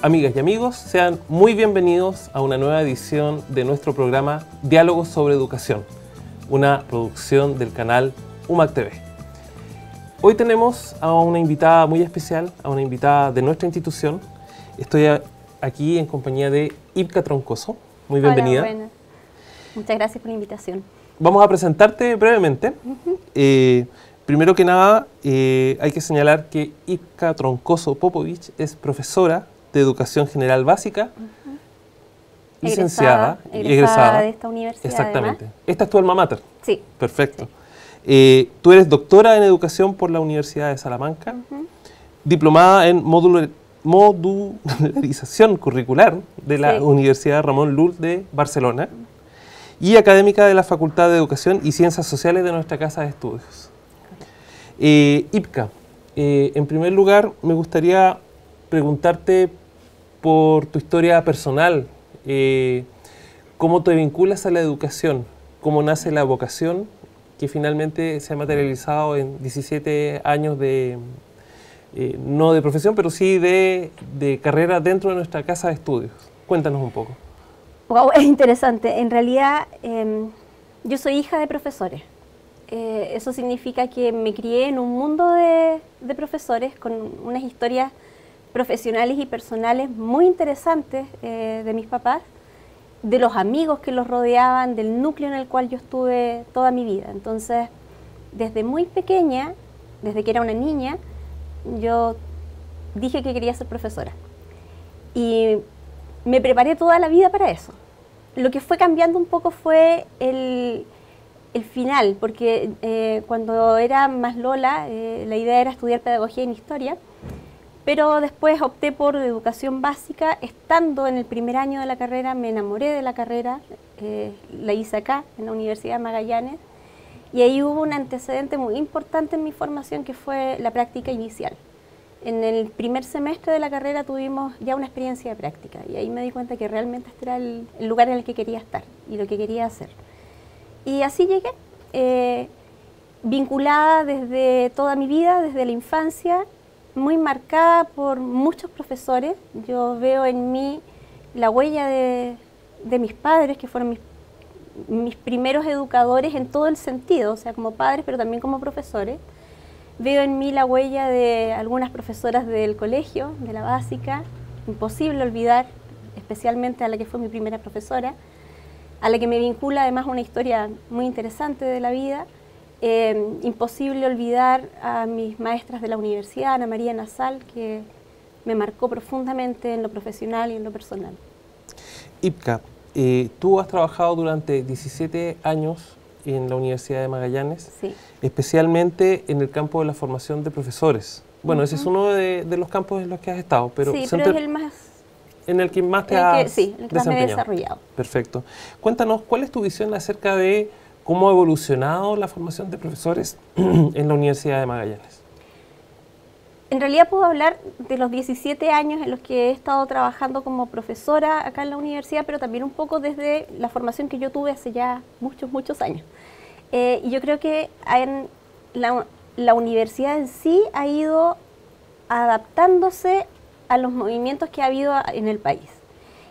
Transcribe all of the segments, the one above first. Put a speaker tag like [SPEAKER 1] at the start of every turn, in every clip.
[SPEAKER 1] Amigas y amigos, sean muy bienvenidos a una nueva edición de nuestro programa Diálogos sobre Educación, una producción del canal UMAC TV. Hoy tenemos a una invitada muy especial, a una invitada de nuestra institución. Estoy aquí en compañía de Ipka Troncoso. Muy bienvenida.
[SPEAKER 2] Hola, buenas. Muchas gracias por la invitación.
[SPEAKER 1] Vamos a presentarte brevemente. Primero que nada, hay que señalar que Ipka Troncoso Popovich es profesora de Educación General Básica, licenciada y egresada
[SPEAKER 2] de esta universidad.
[SPEAKER 1] Exactamente.
[SPEAKER 2] Además.
[SPEAKER 1] ¿Esta es tu alma mater?
[SPEAKER 2] Sí.
[SPEAKER 1] Perfecto. Sí. Tú eres doctora en Educación por la Universidad de Salamanca, diplomada en modularización curricular de la Universidad Ramon Llull de Barcelona y académica de la Facultad de Educación y Ciencias Sociales de nuestra Casa de Estudios. Ipka, en primer lugar me gustaría preguntarte por tu historia personal, cómo te vinculas a la educación, cómo nace la vocación que finalmente se ha materializado en 17 años de, no de profesión, pero sí de carrera dentro de nuestra casa de estudios. Cuéntanos un poco.
[SPEAKER 2] Wow, es interesante. En realidad, yo soy hija de profesores. Eso significa que me crié en un mundo de profesores con unas historias profesionales y personales muy interesantes de mis papás, de los amigos que los rodeaban, del núcleo en el cual yo estuve toda mi vida. Entonces, desde muy pequeña, desde que era una niña, yo dije que quería ser profesora. Y me preparé toda la vida para eso. Lo que fue cambiando un poco fue el final, porque cuando era más Lola, la idea era estudiar pedagogía en historia, pero después opté por educación básica. Estando en el primer año de la carrera, me enamoré de la carrera, la hice acá, en la Universidad de Magallanes, y ahí hubo un antecedente muy importante en mi formación que fue la práctica inicial. En el primer semestre de la carrera tuvimos ya una experiencia de práctica, y ahí me di cuenta que realmente este era el lugar en el que quería estar y lo que quería hacer. Y así llegué, vinculada desde toda mi vida, desde la infancia, muy marcada por muchos profesores. Yo veo en mí la huella de mis padres, que fueron mis primeros educadores en todo el sentido, o sea, como padres, pero también como profesores. Veo en mí la huella de algunas profesoras del colegio, de la básica, imposible olvidar, especialmente a la que fue mi primera profesora, a la que me vincula además una historia muy interesante de la vida. Imposible olvidar a mis maestras de la universidad, Ana María Nasal, que me marcó profundamente en lo profesional y en lo personal.
[SPEAKER 1] Ipka, tú has trabajado durante 17 años en la Universidad de Magallanes,
[SPEAKER 2] sí,
[SPEAKER 1] especialmente en el campo de la formación de profesores. Bueno, ese es uno de los campos en los que has estado, pero,
[SPEAKER 2] sí, pero es el más...
[SPEAKER 1] en el que más te has
[SPEAKER 2] sí, el que más me he desarrollado.
[SPEAKER 1] Perfecto. Cuéntanos, ¿cuál es tu visión acerca de cómo ha evolucionado la formación de profesores en la Universidad de Magallanes?
[SPEAKER 2] En realidad puedo hablar de los 17 años en los que he estado trabajando como profesora acá en la universidad, pero también un poco desde la formación que yo tuve hace ya muchos años. Y yo creo que la universidad en sí ha ido adaptándose a los movimientos que ha habido en el país.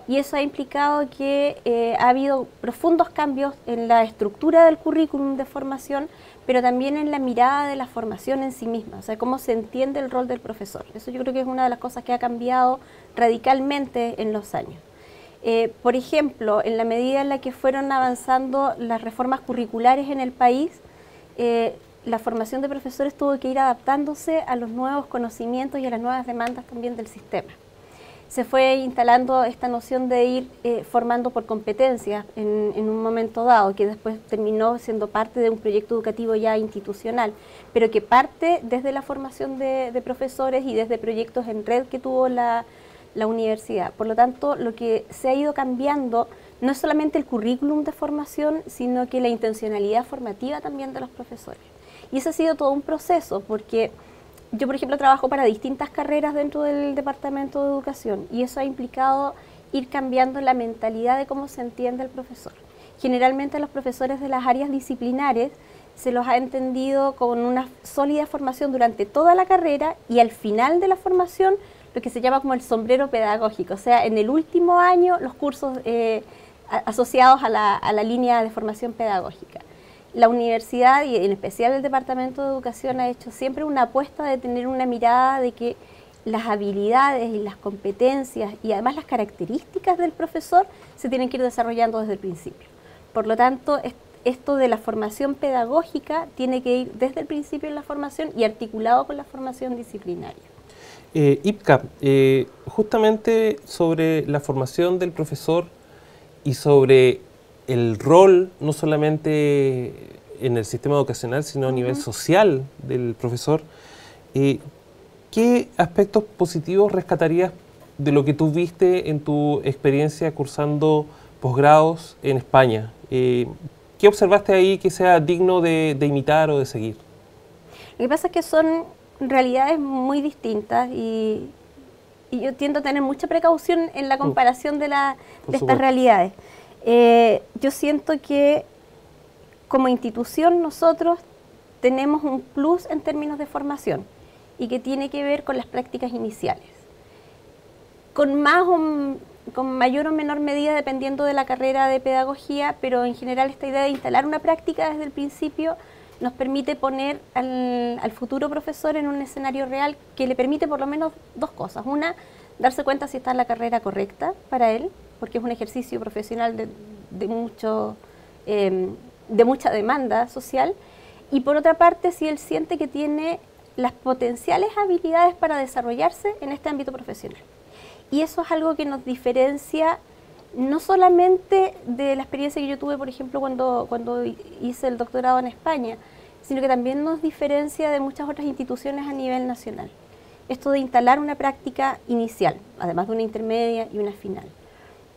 [SPEAKER 2] Y eso ha implicado que ha habido profundos cambios en la estructura del currículum de formación, pero también en la mirada de la formación en sí misma, o sea, cómo se entiende el rol del profesor. Eso yo creo que es una de las cosas que ha cambiado radicalmente en los años. Por ejemplo, en la medida en la que fueron avanzando las reformas curriculares en el país, la formación de profesores tuvo que ir adaptándose a los nuevos conocimientos y a las nuevas demandas también del sistema. Se fue instalando esta noción de ir formando por competencias en un momento dado, que después terminó siendo parte de un proyecto educativo ya institucional, pero que parte desde la formación de profesores y desde proyectos en red que tuvo la universidad. Por lo tanto, lo que se ha ido cambiando no es solamente el currículum de formación, sino que la intencionalidad formativa también de los profesores. Y ese ha sido todo un proceso, porque yo, por ejemplo, trabajo para distintas carreras dentro del Departamento de Educación, y eso ha implicado ir cambiando la mentalidad de cómo se entiende el profesor. Generalmente a los profesores de las áreas disciplinares se los ha entendido con una sólida formación durante toda la carrera, y al final de la formación lo que se llama como el sombrero pedagógico, o sea, en el último año los cursos asociados a la línea de formación pedagógica. La universidad y en especial el Departamento de Educación ha hecho siempre una apuesta de tener una mirada de que las habilidades y las competencias y además las características del profesor se tienen que ir desarrollando desde el principio. Por lo tanto, esto de la formación pedagógica tiene que ir desde el principio en la formación y articulado con la formación disciplinaria.
[SPEAKER 1] Ipka, justamente sobre la formación del profesor y sobre el rol, no solamente en el sistema educacional, sino a nivel social del profesor, ¿qué aspectos positivos rescatarías de lo que tú viste en tu experiencia cursando posgrados en España? ¿Qué observaste ahí que sea digno de imitar o de seguir?
[SPEAKER 2] Lo que pasa es que son realidades muy distintas y yo tiendo a tener mucha precaución en la comparación de estas realidades. Yo siento que como institución nosotros tenemos un plus en términos de formación y que tiene que ver con las prácticas iniciales. Con mayor o menor medida dependiendo de la carrera de pedagogía, pero en general esta idea de instalar una práctica desde el principio nos permite poner al futuro profesor en un escenario real que le permite por lo menos dos cosas. Una, darse cuenta si está en la carrera correcta para él, porque es un ejercicio profesional de mucha demanda social. Y por otra parte, si él siente que tiene las potenciales habilidades para desarrollarse en este ámbito profesional. Y eso es algo que nos diferencia no solamente de la experiencia que yo tuve, por ejemplo, cuando hice el doctorado en España, sino que también nos diferencia de muchas otras instituciones a nivel nacional. Esto de instalar una práctica inicial, además de una intermedia y una final.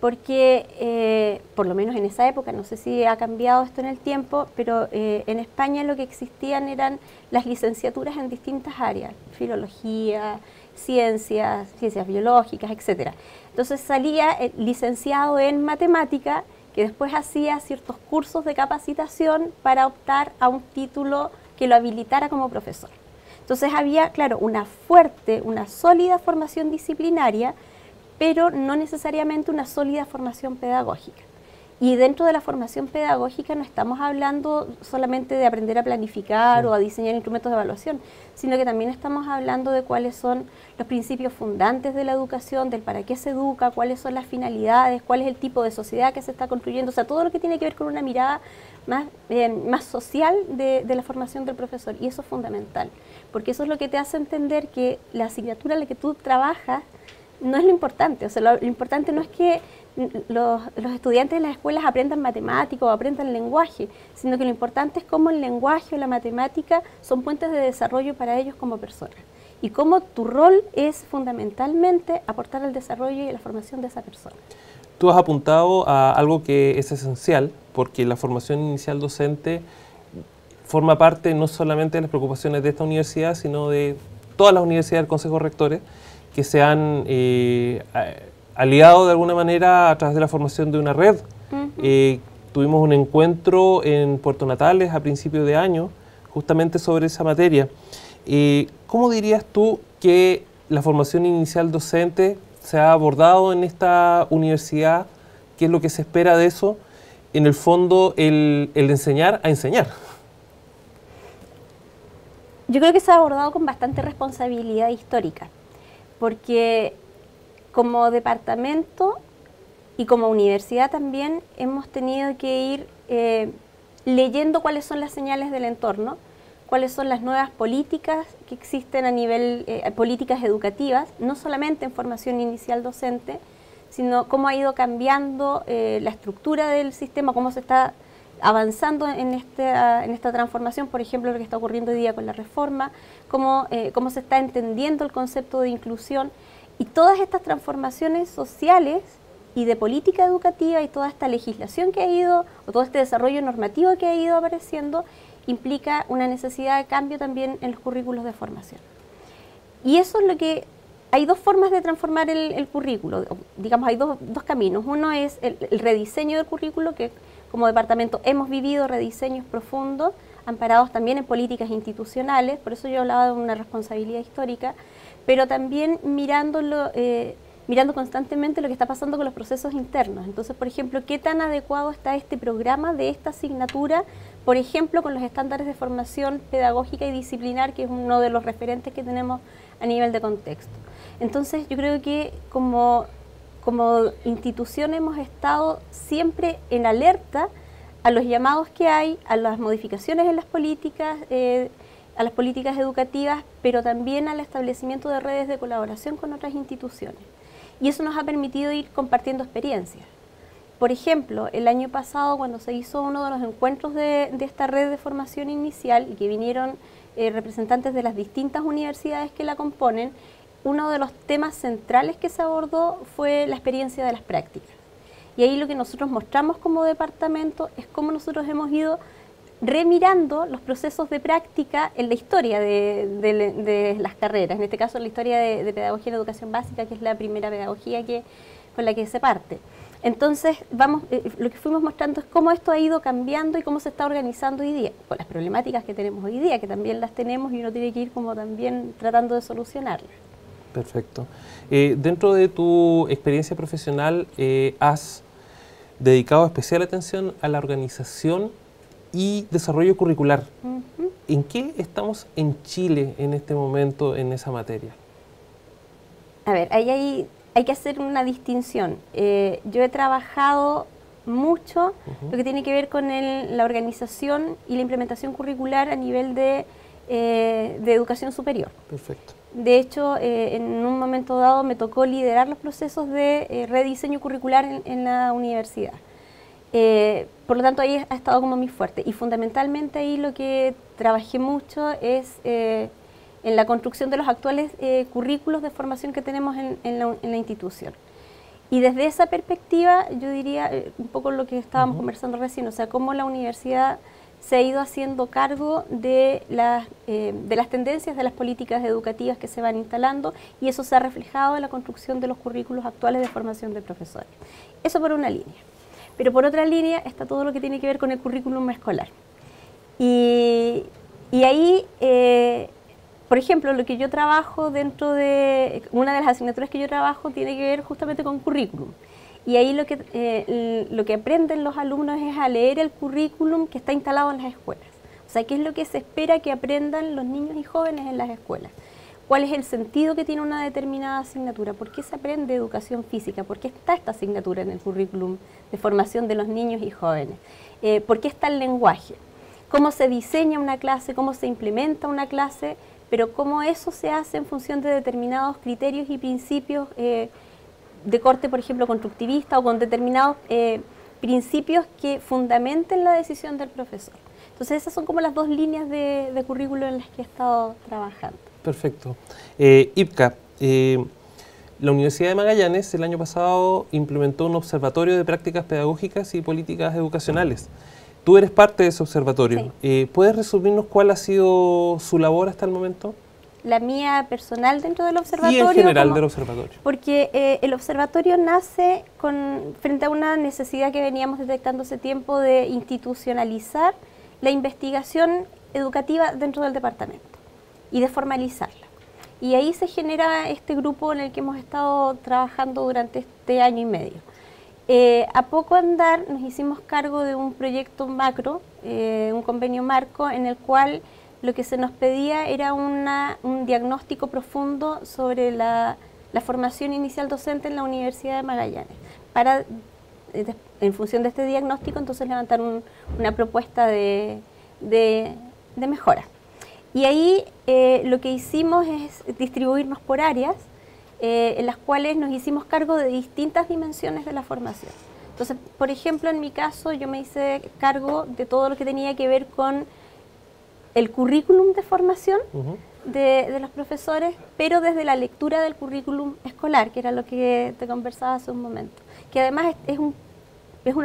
[SPEAKER 2] Porque, por lo menos en esa época, no sé si ha cambiado esto en el tiempo, pero en España lo que existían eran las licenciaturas en distintas áreas, filología, ciencias biológicas, etc. Entonces salía el licenciado en matemática que después hacía ciertos cursos de capacitación para optar a un título que lo habilitara como profesor. Entonces había, claro, una sólida formación disciplinaria, pero no necesariamente una sólida formación pedagógica. Y dentro de la formación pedagógica no estamos hablando solamente de aprender a planificar o a diseñar instrumentos de evaluación, sino que también estamos hablando de cuáles son los principios fundantes de la educación, del para qué se educa, cuáles son las finalidades, cuál es el tipo de sociedad que se está construyendo, o sea, todo lo que tiene que ver con una mirada más social de la formación del profesor. Y eso es fundamental, porque eso es lo que te hace entender que la asignatura en la que tú trabajas no es lo importante. O sea, lo importante no es que los estudiantes de las escuelas aprendan matemática o aprendan lenguaje, sino que lo importante es cómo el lenguaje o la matemática son puentes de desarrollo para ellos como personas. Y cómo tu rol es fundamentalmente aportar al desarrollo y a la formación de esa persona.
[SPEAKER 1] Tú has apuntado a algo que es esencial, porque la formación inicial docente forma parte no solamente de las preocupaciones de esta universidad, sino de todas las universidades del Consejo de Rectores, que se han aliado de alguna manera a través de la formación de una red. Tuvimos un encuentro en Puerto Natales a principios de año, justamente sobre esa materia. ¿Cómo dirías tú que la formación inicial docente se ha abordado en esta universidad? ¿Qué es lo que se espera de eso? En el fondo, el enseñar a enseñar.
[SPEAKER 2] Yo creo que se ha abordado con bastante responsabilidad histórica, porque como departamento y como universidad también hemos tenido que ir leyendo cuáles son las señales del entorno, cuáles son las nuevas políticas que existen a nivel, políticas educativas, no solamente en formación inicial docente, sino cómo ha ido cambiando la estructura del sistema, cómo se está avanzando en esta transformación, por ejemplo, lo que está ocurriendo hoy día con la reforma, cómo se está entendiendo el concepto de inclusión, y todas estas transformaciones sociales y de política educativa y toda esta legislación que ha ido, o todo este desarrollo normativo que ha ido apareciendo, implica una necesidad de cambio también en los currículos de formación. Y eso es lo que... Hay dos formas de transformar el currículo, digamos, hay dos caminos. Uno es el rediseño del currículo, que como departamento hemos vivido rediseños profundos amparados también en políticas institucionales, por eso yo hablaba de una responsabilidad histórica, pero también mirando constantemente lo que está pasando con los procesos internos. Entonces, por ejemplo, ¿qué tan adecuado está este programa de esta asignatura, por ejemplo, con los estándares de formación pedagógica y disciplinar, que es uno de los referentes que tenemos a nivel de contexto? Entonces, yo creo que como institución hemos estado siempre en alerta a los llamados que hay, a las modificaciones en las políticas, a las políticas educativas, pero también al establecimiento de redes de colaboración con otras instituciones. Y eso nos ha permitido ir compartiendo experiencias. Por ejemplo, el año pasado, cuando se hizo uno de los encuentros de esta red de formación inicial, y que vinieron representantes de las distintas universidades que la componen, uno de los temas centrales que se abordó fue la experiencia de las prácticas. Y ahí lo que nosotros mostramos como departamento es cómo nosotros hemos ido remirando los procesos de práctica en la historia de las carreras, en este caso en la historia de pedagogía en educación básica, que es la primera pedagogía con la que se parte. Entonces, lo que fuimos mostrando es cómo esto ha ido cambiando y cómo se está organizando hoy día, con las problemáticas que tenemos hoy día, que también las tenemos y uno tiene que ir como también tratando de solucionarlas.
[SPEAKER 1] Perfecto. Dentro de tu experiencia profesional, has dedicado especial atención a la organización y desarrollo curricular. ¿En qué estamos en Chile en este momento en esa materia?
[SPEAKER 2] A ver, ahí hay que hacer una distinción. Yo he trabajado mucho lo que tiene que ver con la organización y la implementación curricular a nivel de educación superior.
[SPEAKER 1] Perfecto.
[SPEAKER 2] De hecho, en un momento dado me tocó liderar los procesos de rediseño curricular en la universidad. Por lo tanto, ahí ha estado como muy fuerte. Y fundamentalmente ahí lo que trabajé mucho es en la construcción de los actuales currículos de formación que tenemos en la institución. Y desde esa perspectiva, yo diría un poco lo que estábamos conversando recién, o sea, cómo la universidad se ha ido haciendo cargo de las tendencias de las políticas educativas que se van instalando, y eso se ha reflejado en la construcción de los currículos actuales de formación de profesores. Eso por una línea. Pero por otra línea está todo lo que tiene que ver con el currículum escolar. Y ahí, por ejemplo, lo que yo trabajo una de las asignaturas que yo trabajo tiene que ver justamente con currículum. Y ahí lo que aprenden los alumnos es a leer el currículum que está instalado en las escuelas. O sea, qué es lo que se espera que aprendan los niños y jóvenes en las escuelas. ¿Cuál es el sentido que tiene una determinada asignatura? ¿Por qué se aprende educación física? ¿Por qué está esta asignatura en el currículum de formación de los niños y jóvenes? ¿Por qué está el lenguaje? ¿Cómo se diseña una clase? ¿Cómo se implementa una clase? Pero cómo eso se hace en función de determinados criterios y principios de corte, por ejemplo, constructivista, o con determinados principios que fundamenten la decisión del profesor. Entonces esas son como las dos líneas de currículo en las que he estado trabajando.
[SPEAKER 1] Perfecto. IPCA, la Universidad de Magallanes el año pasado implementó un observatorio de prácticas pedagógicas y políticas educacionales. Tú eres parte de ese observatorio. Sí. ¿Puedes resumirnos cuál ha sido su labor hasta el momento?
[SPEAKER 2] La mía personal dentro del observatorio.
[SPEAKER 1] Y en general del observatorio.
[SPEAKER 2] Porque el observatorio nace frente a una necesidad que veníamos detectando hace tiempo de institucionalizar la investigación educativa dentro del departamento y de formalizarla. Y ahí se genera este grupo en el que hemos estado trabajando durante este año y medio. A poco andar nos hicimos cargo de un proyecto macro, un convenio marco, en el cual lo que se nos pedía era un diagnóstico profundo sobre la formación inicial docente en la Universidad de Magallanes, para, en función de este diagnóstico, entonces levantar una propuesta de mejora. Y ahí lo que hicimos es distribuirnos por áreas, en las cuales nos hicimos cargo de distintas dimensiones de la formación. Entonces, por ejemplo, en mi caso, yo me hice cargo de todo lo que tenía que ver con el currículum de formación de los profesores, pero desde la lectura del currículum escolar, que era lo que te conversaba hace un momento. Que además es un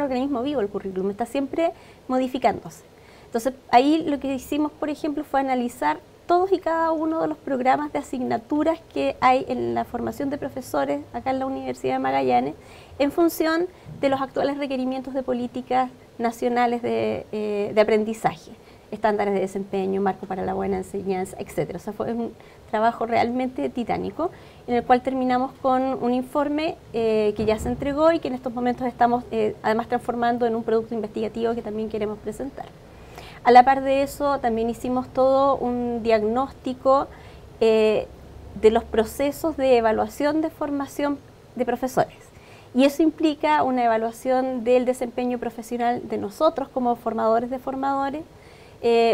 [SPEAKER 2] organismo vivo el currículum, está siempre modificándose. Entonces, ahí lo que hicimos, por ejemplo, fue analizar todos y cada uno de los programas de asignaturas que hay en la formación de profesores acá en la Universidad de Magallanes, en función de los actuales requerimientos de políticas nacionales de aprendizaje. estándares de desempeño, marco para la buena enseñanza, etc. O sea, fue un trabajo realmente titánico, en el cual terminamos con un informe que ya se entregó y que en estos momentos estamos además transformando en un producto investigativo que también queremos presentar. A la par de eso, también hicimos todo un diagnóstico de los procesos de evaluación de formación de profesores. Y eso implica una evaluación del desempeño profesional de nosotros como formadores de formadores,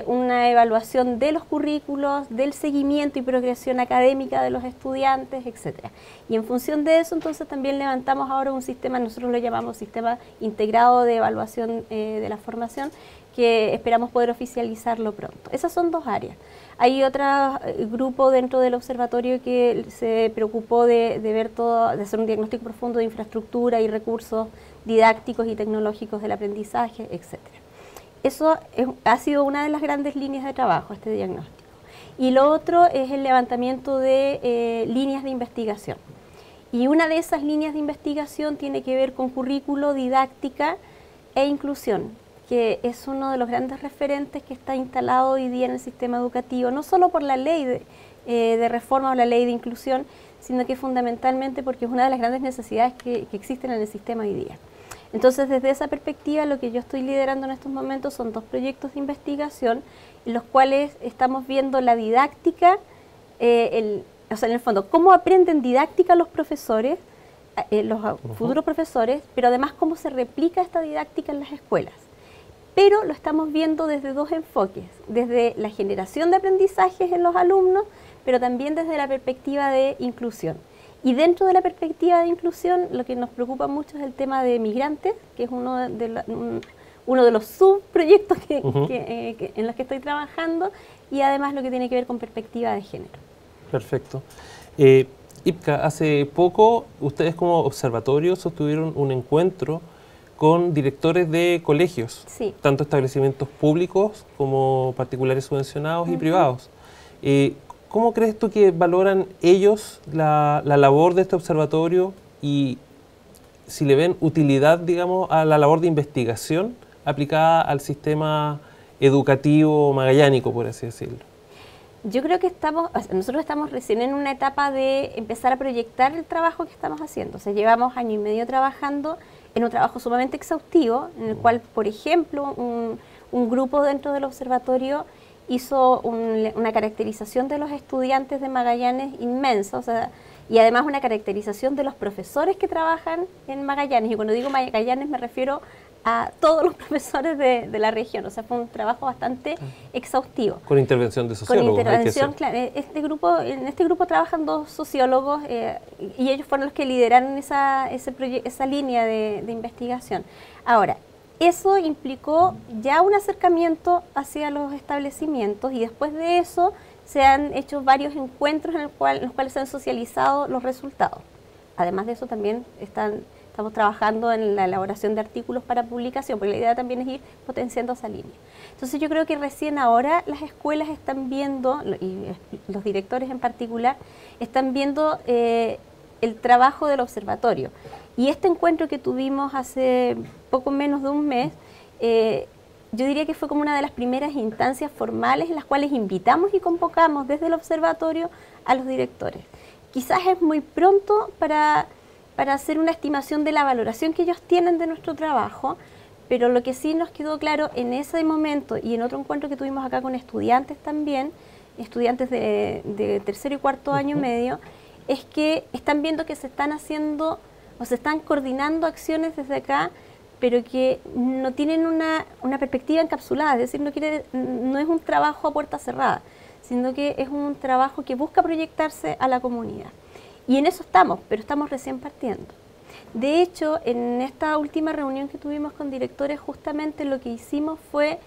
[SPEAKER 2] una evaluación de los currículos, del seguimiento y progresión académica de los estudiantes, etc. Y en función de eso, entonces también levantamos ahora un sistema, nosotros lo llamamos Sistema Integrado de Evaluación de la Formación, que esperamos poder oficializarlo pronto. Esas son dos áreas. Hay otro grupo dentro del observatorio que se preocupó de ver todo, de hacer un diagnóstico profundo de infraestructura y recursos didácticos y tecnológicos del aprendizaje, etc. Eso ha sido una de las grandes líneas de trabajo, este diagnóstico. Y lo otro es el levantamiento de líneas de investigación. Y una de esas líneas de investigación tiene que ver con currículo, didáctica e inclusión, que es uno de los grandes referentes que está instalado hoy día en el sistema educativo, no solo por la ley de reforma o la ley de inclusión, sino que fundamentalmente porque es una de las grandes necesidades que existen en el sistema hoy día. Entonces, desde esa perspectiva, lo que yo estoy liderando en estos momentos son dos proyectos de investigación en los cuales estamos viendo la didáctica, o sea, en el fondo, cómo aprenden didáctica los profesores, los futuros profesores, pero además cómo se replica esta didáctica en las escuelas. Pero lo estamos viendo desde dos enfoques, desde la generación de aprendizajes en los alumnos, pero también desde la perspectiva de inclusión. Y dentro de la perspectiva de inclusión, lo que nos preocupa mucho es el tema de migrantes, que es uno de los subproyectos en los que estoy trabajando, y además lo que tiene que ver con perspectiva de género.
[SPEAKER 1] Perfecto. Ipka, hace poco ustedes como observatorio sostuvieron un encuentro con directores de colegios,
[SPEAKER 2] sí,
[SPEAKER 1] tanto establecimientos públicos como particulares subvencionados y privados. ¿Cómo crees tú que valoran ellos la labor de este observatorio y si le ven utilidad, digamos, a la labor de investigación aplicada al sistema educativo magallánico, por así decirlo?
[SPEAKER 2] Yo creo que nosotros estamos recién en una etapa de empezar a proyectar el trabajo que estamos haciendo. O sea, llevamos 1 año y medio trabajando en un trabajo sumamente exhaustivo, en el cual, por ejemplo, un grupo dentro del observatorio hizo una caracterización de los estudiantes de Magallanes inmensa, o sea, y además una caracterización de los profesores que trabajan en Magallanes. Y cuando digo Magallanes me refiero a todos los profesores de la región, o sea, fue un trabajo bastante exhaustivo.
[SPEAKER 1] Con intervención de sociólogos.
[SPEAKER 2] Con intervención, claro. En este grupo trabajan 2 sociólogos y ellos fueron los que lideraron esa línea de investigación. Ahora, eso implicó ya un acercamiento hacia los establecimientos y después de eso se han hecho varios encuentros en los cuales se han socializado los resultados. Además de eso también estamos trabajando en la elaboración de artículos para publicación, porque la idea también es ir potenciando esa línea. Entonces yo creo que recién ahora las escuelas están viendo, y los directores en particular, están viendo el trabajo del observatorio. Y este encuentro que tuvimos hace poco menos de un mes, yo diría que fue como una de las primeras instancias formales en las cuales invitamos y convocamos desde el observatorio a los directores. Quizás es muy pronto para hacer una estimación de la valoración que ellos tienen de nuestro trabajo, pero lo que sí nos quedó claro en ese momento y en otro encuentro que tuvimos acá con estudiantes también, estudiantes de tercero y cuarto año medio, es que están viendo que se están haciendo o se están coordinando acciones desde acá, pero que no tienen una perspectiva encapsulada, es decir, no es un trabajo a puerta cerrada, sino que es un trabajo que busca proyectarse a la comunidad. Y en eso estamos, pero estamos recién partiendo. De hecho, en esta última reunión que tuvimos con directores, justamente lo que hicimos fue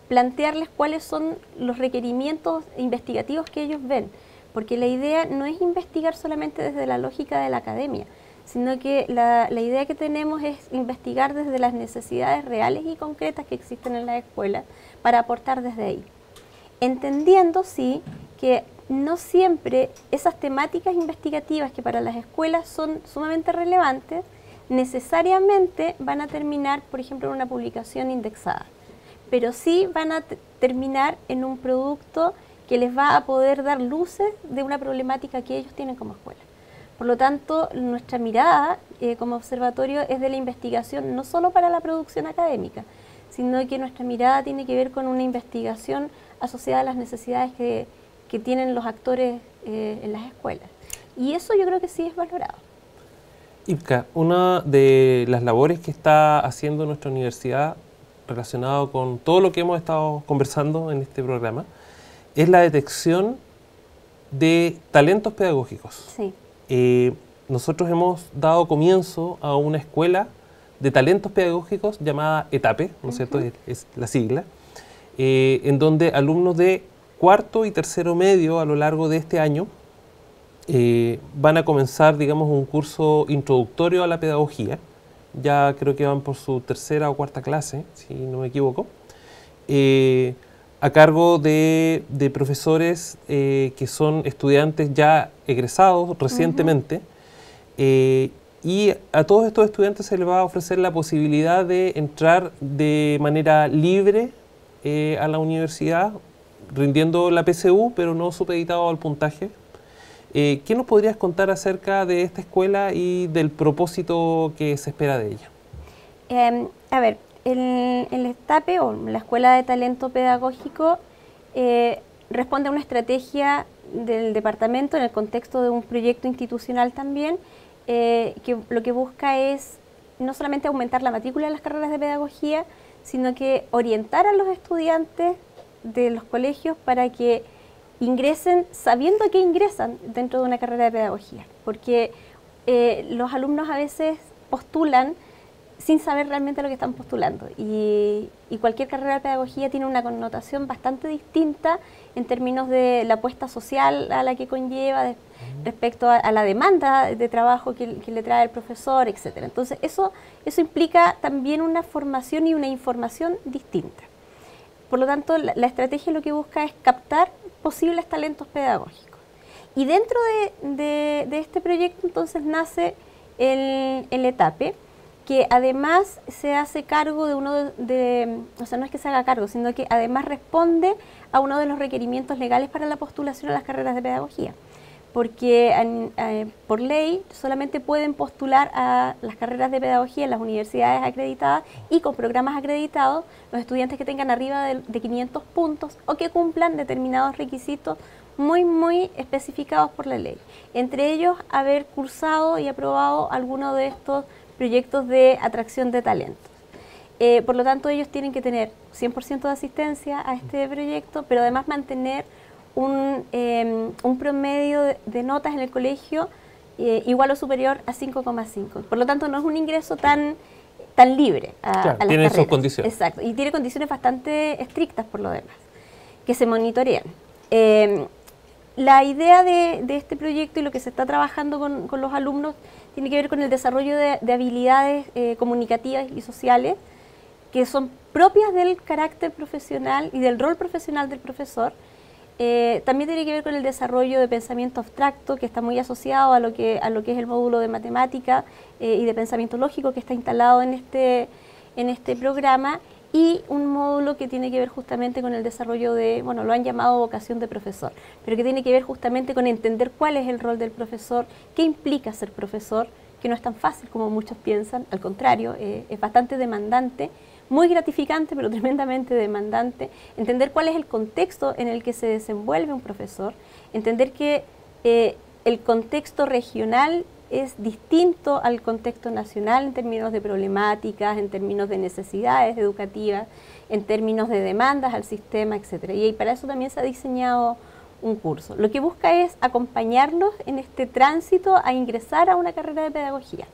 [SPEAKER 2] plantearles cuáles son los requerimientos investigativos que ellos ven, porque la idea no es investigar solamente desde la lógica de la academia, sino que la idea que tenemos es investigar desde las necesidades reales y concretas que existen en la escuela para aportar desde ahí. Entendiendo, sí, que no siempre esas temáticas investigativas que para las escuelas son sumamente relevantes, necesariamente van a terminar, por ejemplo, en una publicación indexada. pero sí van a terminar en un producto que les va a poder dar luces de una problemática que ellos tienen como escuela. Por lo tanto, nuestra mirada como observatorio es de la investigación no solo para la producción académica, sino que nuestra mirada tiene que ver con una investigación asociada a las necesidades que tienen los actores en las escuelas. Y eso yo creo que sí es valorado.
[SPEAKER 1] Ipka, una de las labores que está haciendo nuestra universidad relacionado con todo lo que hemos estado conversando en este programa es la detección de talentos pedagógicos.
[SPEAKER 2] Sí.
[SPEAKER 1] Nosotros hemos dado comienzo a una escuela de talentos pedagógicos llamada ETAPE, ¿no es cierto? Es la sigla, en donde alumnos de cuarto y tercero medio a lo largo de este año van a comenzar, digamos, un curso introductorio a la pedagogía. Ya creo que van por su tercera o cuarta clase, si no me equivoco, a cargo de profesores que son estudiantes ya egresados recientemente, y a todos estos estudiantes se les va a ofrecer la posibilidad de entrar de manera libre a la universidad, rindiendo la PSU, pero no supeditado al puntaje. ¿Qué nos podrías contar acerca de esta escuela y del propósito que se espera de ella?
[SPEAKER 2] A ver, el ETAPE o la Escuela de Talento Pedagógico responde a una estrategia del departamento en el contexto de un proyecto institucional también, que lo que busca es no solamente aumentar la matrícula de las carreras de pedagogía, sino que orientar a los estudiantes de los colegios para que ingresen sabiendo a qué ingresan dentro de una carrera de pedagogía, porque los alumnos a veces postulan sin saber realmente lo que están postulando, y cualquier carrera de pedagogía tiene una connotación bastante distinta en términos de la apuesta social a la que conlleva respecto a la demanda de trabajo que le trae el profesor, etc. Entonces eso implica también una formación y una información distinta. Por lo tanto, la estrategia lo que busca es captar posibles talentos pedagógicos. Y dentro de este proyecto entonces nace el ETAPE, que además se hace cargo de o sea, no es que se haga cargo, sino que además responde a uno de los requerimientos legales para la postulación a las carreras de pedagogía. Porque por ley solamente pueden postular a las carreras de pedagogía en las universidades acreditadas y con programas acreditados los estudiantes que tengan arriba de 500 puntos o que cumplan determinados requisitos muy especificados por la ley. Entre ellos, haber cursado y aprobado alguno de estos proyectos de atracción de talentos. Por lo tanto, ellos tienen que tener 100% de asistencia a este proyecto, pero además mantener un promedio de notas en el colegio igual o superior a 5,5. Por lo tanto, no es un ingreso tan libre a las carreras.
[SPEAKER 1] Tiene sus condiciones.
[SPEAKER 2] Exacto, y tiene condiciones bastante estrictas por lo demás, que se monitorean. La idea de este proyecto y lo que se está trabajando con los alumnos tiene que ver con el desarrollo de habilidades comunicativas y sociales que son propias del carácter profesional y del rol profesional del profesor. También tiene que ver con el desarrollo de pensamiento abstracto, que está muy asociado a lo que es el módulo de matemática y de pensamiento lógico que está instalado en este programa, y un módulo que tiene que ver justamente con el desarrollo de, bueno, lo han llamado vocación de profesor, pero que tiene que ver justamente con entender cuál es el rol del profesor, qué implica ser profesor, que no es tan fácil como muchos piensan, al contrario, es bastante demandante, muy gratificante, pero tremendamente demandante, entender cuál es el contexto en el que se desenvuelve un profesor, entender que el contexto regional es distinto al contexto nacional en términos de problemáticas, en términos de necesidades educativas, en términos de demandas al sistema, etc. Y para eso también se ha diseñado un curso. Lo que busca es acompañarlos en este tránsito a ingresar a una carrera de pedagogía.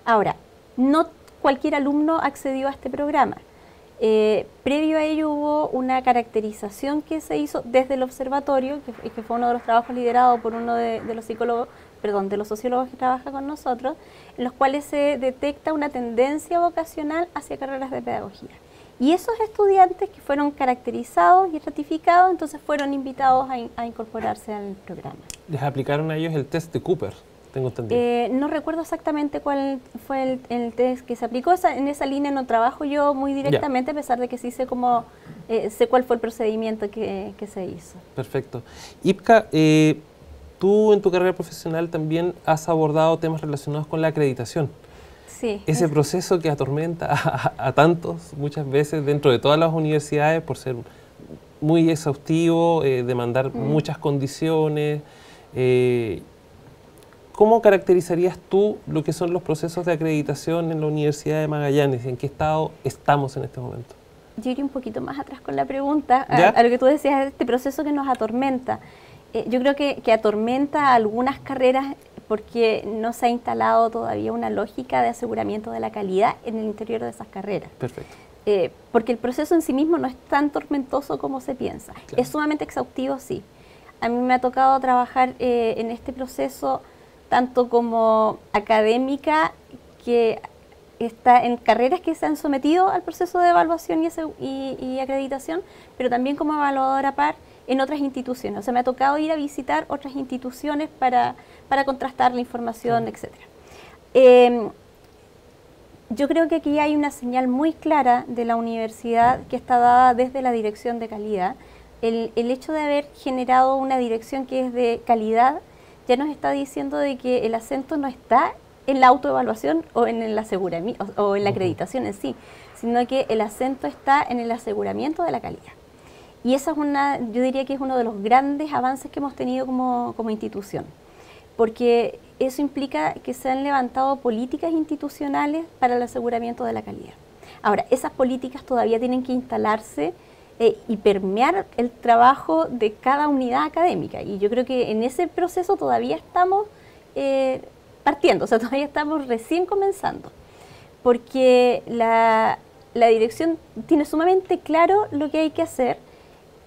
[SPEAKER 2] Ahora, no cualquier alumno accedió a este programa. Previo a ello hubo una caracterización que se hizo desde el observatorio, que fue uno de los trabajos liderados por uno de los sociólogos que trabaja con nosotros, en los cuales se detecta una tendencia vocacional hacia carreras de pedagogía. Y esos estudiantes que fueron caracterizados y ratificados, entonces fueron invitados a incorporarse al programa.
[SPEAKER 1] ¿Les aplicaron a ellos el test de Cooper? tengo entendido.
[SPEAKER 2] No recuerdo exactamente cuál fue el test que se aplicó. En esa línea no trabajo yo muy directamente, a pesar de que sí sé sé cuál fue el procedimiento que se hizo.
[SPEAKER 1] Perfecto. Ipka, tú en tu carrera profesional también has abordado temas relacionados con la acreditación.
[SPEAKER 2] Sí.
[SPEAKER 1] Ese proceso que atormenta a tantos muchas veces dentro de todas las universidades por ser muy exhaustivo, demandar muchas condiciones. ¿Cómo caracterizarías tú lo que son los procesos de acreditación en la Universidad de Magallanes? ¿En qué estado estamos en este momento?
[SPEAKER 2] Yo iría un poquito más atrás con la pregunta, a lo que tú decías, este proceso que nos atormenta. Yo creo que atormenta a algunas carreras porque no se ha instalado todavía una lógica de aseguramiento de la calidad en el interior de esas carreras.
[SPEAKER 1] Perfecto.
[SPEAKER 2] Porque el proceso en sí mismo no es tan tormentoso como se piensa. Claro. Es sumamente exhaustivo, sí. A mí me ha tocado trabajar en este proceso tanto como académica, que está en carreras que se han sometido al proceso de evaluación y acreditación, pero también como evaluadora par en otras instituciones. O sea, me ha tocado ir a visitar otras instituciones para contrastar la información, etc. Yo creo que aquí hay una señal muy clara de la universidad que está dada desde la dirección de calidad. El hecho de haber generado una dirección que es de calidad ya nos está diciendo de que el acento no está en la autoevaluación o en el aseguramiento o en la acreditación en sí, sino que el acento está en el aseguramiento de la calidad. Y esa es yo diría que es uno de los grandes avances que hemos tenido como institución, porque eso implica que se han levantado políticas institucionales para el aseguramiento de la calidad. Ahora, esas políticas todavía tienen que instalarse y permear el trabajo de cada unidad académica, y yo creo que en ese proceso todavía estamos partiendo, o sea, todavía estamos recién comenzando, porque la dirección tiene sumamente claro lo que hay que hacer.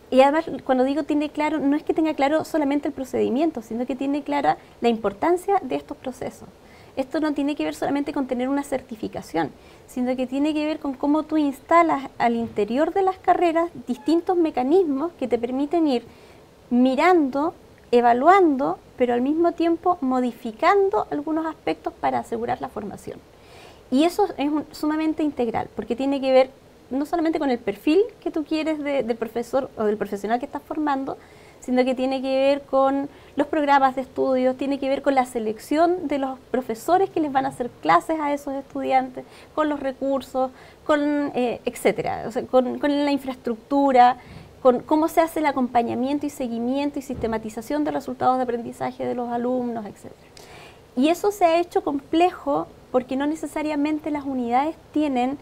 [SPEAKER 2] Y además, cuando digo tiene claro, no es que tenga claro solamente el procedimiento, sino que tiene clara la importancia de estos procesos. Esto no tiene que ver solamente con tener una certificación, sino que tiene que ver con cómo tú instalas al interior de las carreras distintos mecanismos que te permiten ir mirando, evaluando, pero al mismo tiempo modificando algunos aspectos para asegurar la formación. Y eso es sumamente integral, porque tiene que ver no solamente con el perfil que tú quieres del profesor o del profesional que estás formando, sino que tiene que ver con los programas de estudios, tiene que ver con la selección de los profesores que les van a hacer clases a esos estudiantes, con los recursos, etcétera, o sea, con la infraestructura, con cómo se hace el acompañamiento y seguimiento y sistematización de resultados de aprendizaje de los alumnos, etcétera. Y eso se ha hecho complejo porque no necesariamente las unidades tienen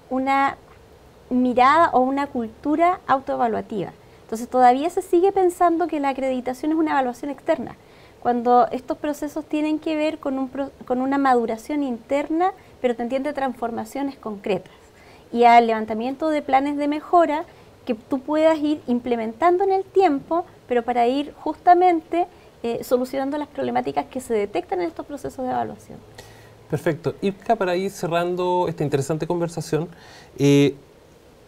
[SPEAKER 2] una mirada o una cultura autoevaluativa. Entonces todavía se sigue pensando que la acreditación es una evaluación externa, cuando estos procesos tienen que ver con una maduración interna, pero también de transformaciones concretas y al levantamiento de planes de mejora que tú puedas ir implementando en el tiempo, pero para ir justamente solucionando las problemáticas que se detectan en estos procesos de evaluación.
[SPEAKER 1] Perfecto. Ipka, para ir cerrando esta interesante conversación,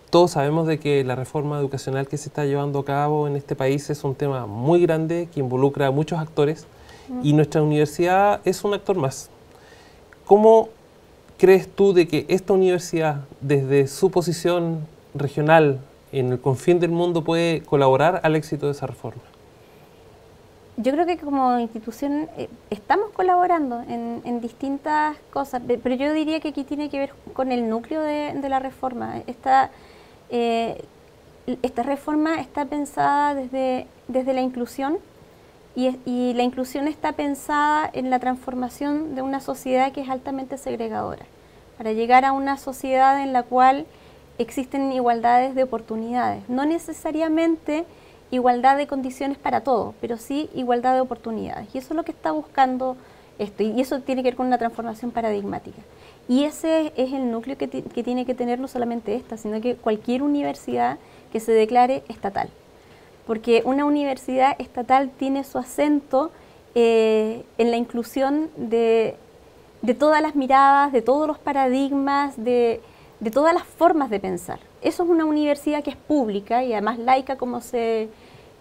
[SPEAKER 1] todos sabemos de que la reforma educacional que se está llevando a cabo en este país es un tema muy grande que involucra a muchos actores y nuestra universidad es un actor más. ¿Cómo crees tú de que esta universidad, desde su posición regional en el confín del mundo, puede colaborar al éxito de esa reforma?
[SPEAKER 2] Yo creo que como institución estamos colaborando en distintas cosas, pero yo diría que aquí tiene que ver con el núcleo de la reforma. Esta reforma está pensada desde la inclusión y la inclusión está pensada en la transformación de una sociedad que es altamente segregadora, para llegar a una sociedad en la cual existen igualdades de oportunidades, no necesariamente igualdad de condiciones para todos, pero sí igualdad de oportunidades. Y eso es lo que está buscando esto, y eso tiene que ver con una transformación paradigmática. Y ese es el núcleo que tiene que tener no solamente esta, sino que cualquier universidad que se declare estatal. Porque una universidad estatal tiene su acento en la inclusión de todas las miradas, de todos los paradigmas, de todas las formas de pensar. Eso es una universidad que es pública y además laica como se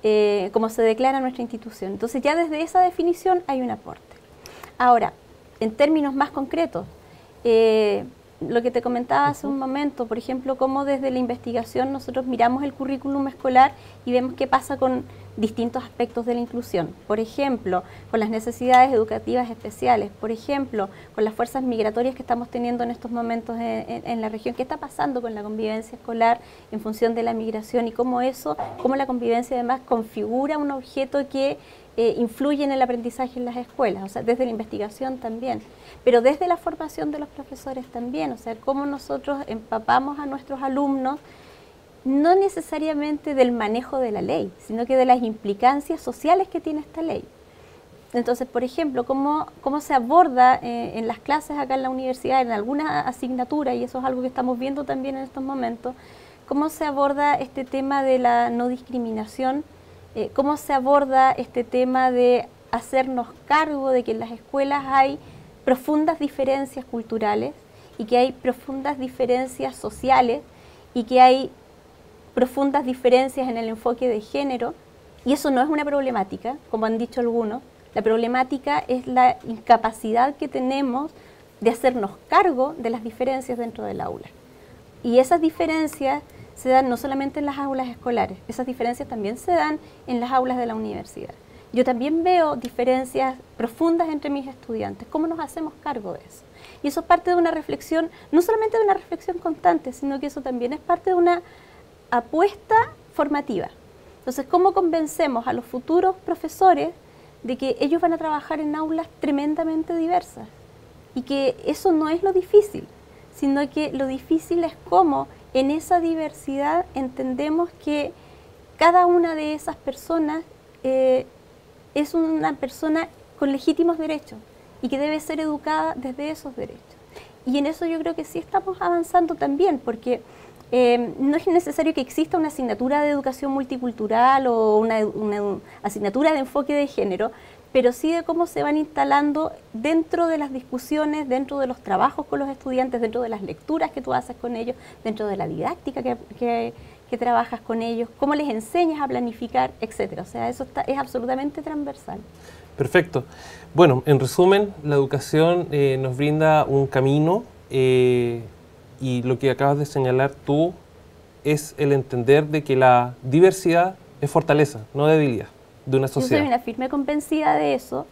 [SPEAKER 2] declara nuestra institución. Entonces ya desde esa definición hay un aporte. Ahora, en términos más concretos, lo que te comentaba hace un momento, por ejemplo, cómo desde la investigación nosotros miramos el currículum escolar y vemos qué pasa con distintos aspectos de la inclusión. Por ejemplo, con las necesidades educativas especiales, por ejemplo, con las fuerzas migratorias que estamos teniendo en estos momentos en la región. ¿Qué está pasando con la convivencia escolar en función de la migración y cómo la convivencia además configura un objeto que influye en el aprendizaje en las escuelas? O sea, desde la investigación también, pero desde la formación de los profesores también, o sea, cómo nosotros empapamos a nuestros alumnos, no necesariamente del manejo de la ley, sino que de las implicancias sociales que tiene esta ley. Entonces, por ejemplo, cómo se aborda en las clases acá en la universidad, en alguna asignatura, y eso es algo que estamos viendo también en estos momentos, cómo se aborda este tema de la no discriminación, cómo se aborda este tema de hacernos cargo de que en las escuelas hay profundas diferencias culturales y que hay profundas diferencias sociales y que hay profundas diferencias en el enfoque de género, y eso no es una problemática, como han dicho algunos. La problemática es la incapacidad que tenemos de hacernos cargo de las diferencias dentro del aula. Y esas diferencias se dan no solamente en las aulas escolares, esas diferencias también se dan en las aulas de la universidad. Yo también veo diferencias profundas entre mis estudiantes. ¿Cómo nos hacemos cargo de eso? Y eso es parte de una reflexión, no solamente de una reflexión constante, sino que eso también es parte de una apuesta formativa. Entonces, ¿cómo convencemos a los futuros profesores de que ellos van a trabajar en aulas tremendamente diversas? Y que eso no es lo difícil, sino que lo difícil es cómo en esa diversidad entendemos que cada una de esas personas es una persona con legítimos derechos y que debe ser educada desde esos derechos. Y en eso yo creo que sí estamos avanzando también, porque no es necesario que exista una asignatura de educación multicultural o una asignatura de enfoque de género, pero sí de cómo se van instalando dentro de las discusiones, dentro de los trabajos con los estudiantes, dentro de las lecturas que tú haces con ellos, dentro de la didáctica que trabajas con ellos, cómo les enseñas a planificar, etcétera. O sea, eso es absolutamente transversal.
[SPEAKER 1] Perfecto. Bueno, en resumen, la educación nos brinda un camino y lo que acabas de señalar tú es el entender de que la diversidad es fortaleza, no debilidad de una sociedad.
[SPEAKER 2] Yo soy una firme convencida de eso,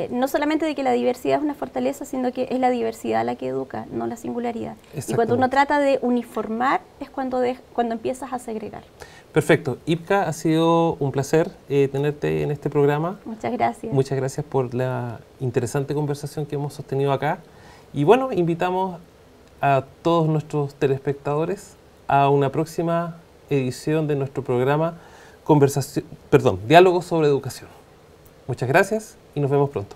[SPEAKER 2] no solamente de que la diversidad es una fortaleza, sino que es la diversidad la que educa, no la singularidad. Y cuando uno trata de uniformar es cuando empiezas a segregar.
[SPEAKER 1] Perfecto. Ipka, ha sido un placer tenerte en este programa.
[SPEAKER 2] Muchas gracias.
[SPEAKER 1] Muchas gracias por la interesante conversación que hemos sostenido acá. Y bueno, invitamos a todos nuestros telespectadores a una próxima edición de nuestro programa Diálogos sobre Educación. Muchas gracias y nos vemos pronto.